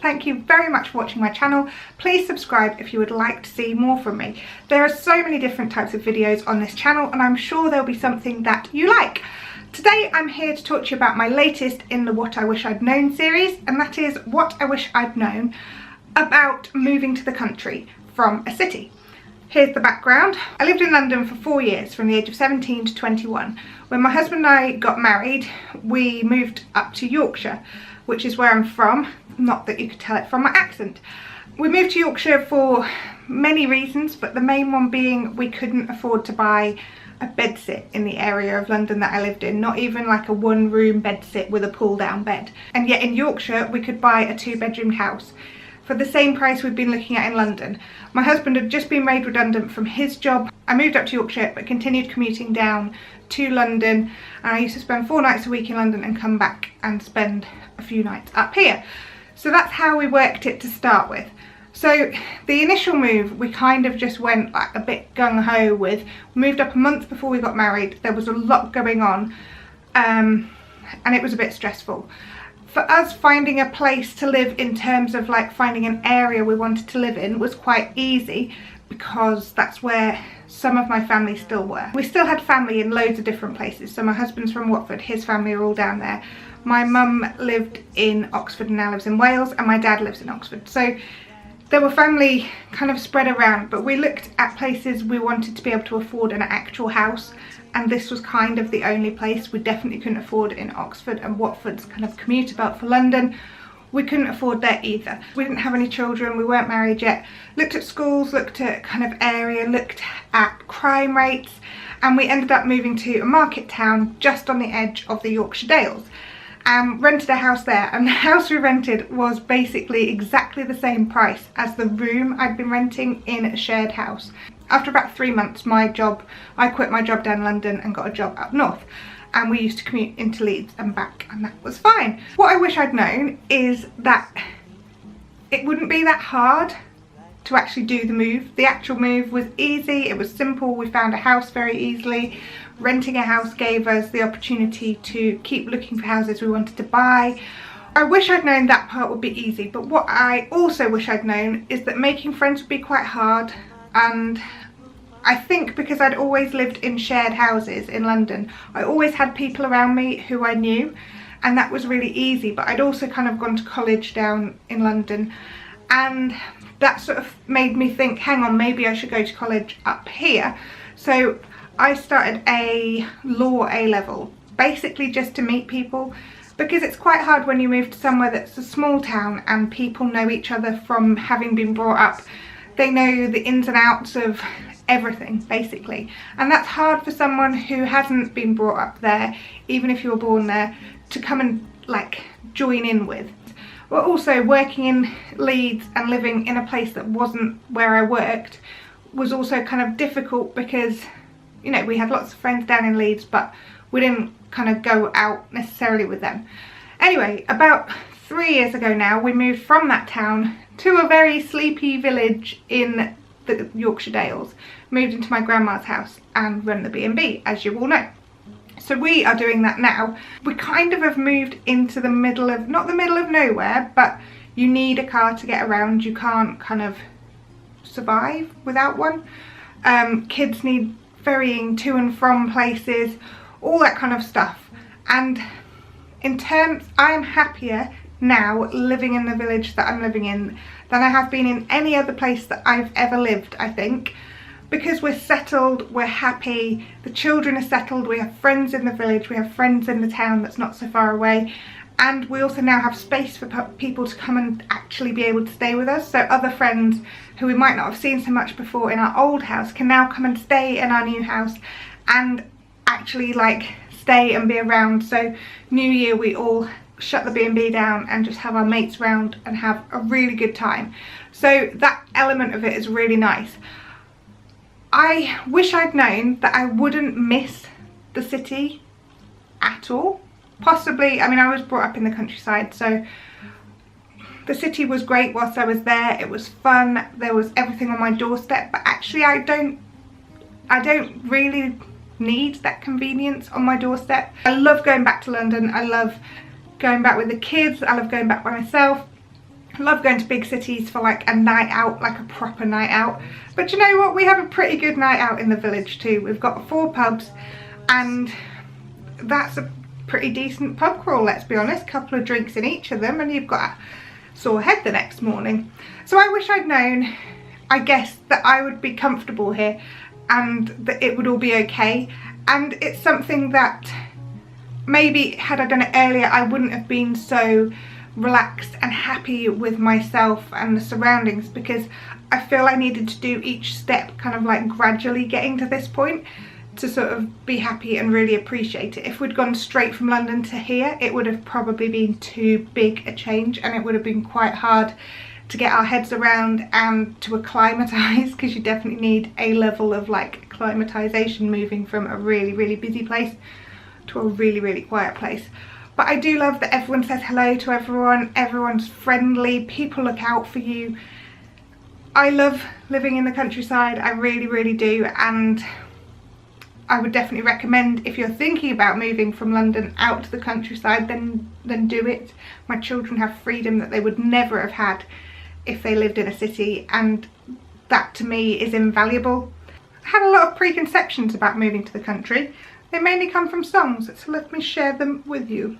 Thank you very much for watching my channel. Please subscribe if you would like to see more from me. There are so many different types of videos on this channel and I'm sure there'll be something that you like. Today I'm here to talk to you about my latest in the What I Wish I'd Known series, and that is what I wish I'd known about moving to the country from a city. Here's the background. I lived in London for 4 years, from the age of 17 to 21. When my husband and I got married, we moved up to Yorkshire, which is where I'm from, not that you could tell it from my accent. We moved to Yorkshire for many reasons, but the main one being we couldn't afford to buy a bedsit in the area of London that I lived in, not even like a one-room bedsit with a pull-down bed. And yet in Yorkshire we could buy a 2-bedroom house for the same price we'd been looking at in London. My husband had just been made redundant from his job. I moved up to Yorkshire but continued commuting down to London, and I used to spend 4 nights a week in London and come back and spend a few nights up here. So that's how we worked it to start with. So the initial move we kind of just went like a bit gung-ho with. We moved up a month before we got married. There was a lot going on and it was a bit stressful. For us, finding a place to live in terms of like finding an area we wanted to live in was quite easy, because that's where some of my family still were. We still had family in loads of different places. So my husband's from Watford, his family are all down there. My mum lived in Oxford and now lives in Wales, and my dad lives in Oxford. So there were family kind of spread around, but we looked at places we wanted to be able to afford an actual house, and this was kind of the only place we definitely couldn't afford in Oxford, and Watford's kind of commute belt for London. We couldn't afford there either. We didn't have any children, we weren't married yet. Looked at schools, looked at kind of area, looked at crime rates, and we ended up moving to a market town just on the edge of the Yorkshire Dales. Rented a house there, and the house we rented was basically exactly the same price as the room I'd been renting in a shared house. After about 3 months, I quit my job down in London and got a job up north, and we used to commute into Leeds and back, and that was fine. What I wish I'd known is that it wouldn't be that hard to actually do the move. The actual move was easy, it was simple, we found a house very easily. Renting a house gave us the opportunity to keep looking for houses we wanted to buy. I wish I'd known that part would be easy, but what I also wish I'd known is that making friends would be quite hard. And I think because I'd always lived in shared houses in London, I always had people around me who I knew, and that was really easy. But I'd also kind of gone to college down in London, and that sort of made me think, hang on, maybe I should go to college up here. So I started a law A-level, basically just to meet people, because it's quite hard when you move to somewhere that's a small town and people know each other from having been brought up. They know the ins and outs of everything, basically, and that's hard for someone who hasn't been brought up there, even if you were born there, to come and like join in with. But also working in Leeds and living in a place that wasn't where I worked was also kind of difficult, because you know, we had lots of friends down in Leeds, but we didn't kind of go out necessarily with them. Anyway, about 3 years ago now, we moved from that town to a very sleepy village in the Yorkshire Dales. Moved into my grandma's house and run the B&B, as you all know. So we are doing that now. We kind of have moved into the middle of, not the middle of nowhere, but you need a car to get around. You can't kind of survive without one. Kids need ferrying to and from places, all that kind of stuff. And in terms, I am happier now living in the village that I'm living in than I have been in any other place that I've ever lived, I think, because we're settled, we're happy, the children are settled, we have friends in the village, we have friends in the town that's not so far away, and we also now have space for people to come and actually be able to stay with us. So other friends who we might not have seen so much before in our old house can now come and stay in our new house and actually like stay and be around. So New Year we all shut the B&B down and just have our mates round and have a really good time. So that element of it is really nice. I wish I'd known that I wouldn't miss the city at all. Possibly, I mean, I was brought up in the countryside, so the city was great whilst I was there. It was fun, there was everything on my doorstep, but actually I don't really need that convenience on my doorstep. I love going back to London, I love going back with the kids, I love going back by myself. I love going to big cities for like a night out, like a proper night out. But you know what? We have a pretty good night out in the village too. We've got 4 pubs and that's a pretty decent pub crawl, let's be honest. Couple of drinks in each of them and you've got a sore head the next morning. So I wish I'd known, I guess, that I would be comfortable here and that it would all be okay. And it's something that maybe had I done it earlier, I wouldn't have been so relaxed and happy with myself and the surroundings, because I feel I needed to do each step kind of like gradually getting to this point to sort of be happy and really appreciate it. If we'd gone straight from London to here, it would have probably been too big a change and it would have been quite hard to get our heads around and to acclimatise, because you definitely need a level of like acclimatisation moving from a really busy place to a really quiet place. But I do love that everyone says hello to everyone, everyone's friendly, people look out for you. I love living in the countryside, I really do, and I would definitely recommend, if you're thinking about moving from London out to the countryside, then do it. My children have freedom that they would never have had if they lived in a city, and that to me is invaluable. I had a lot of preconceptions about moving to the country. They mainly come from songs, so let me share them with you.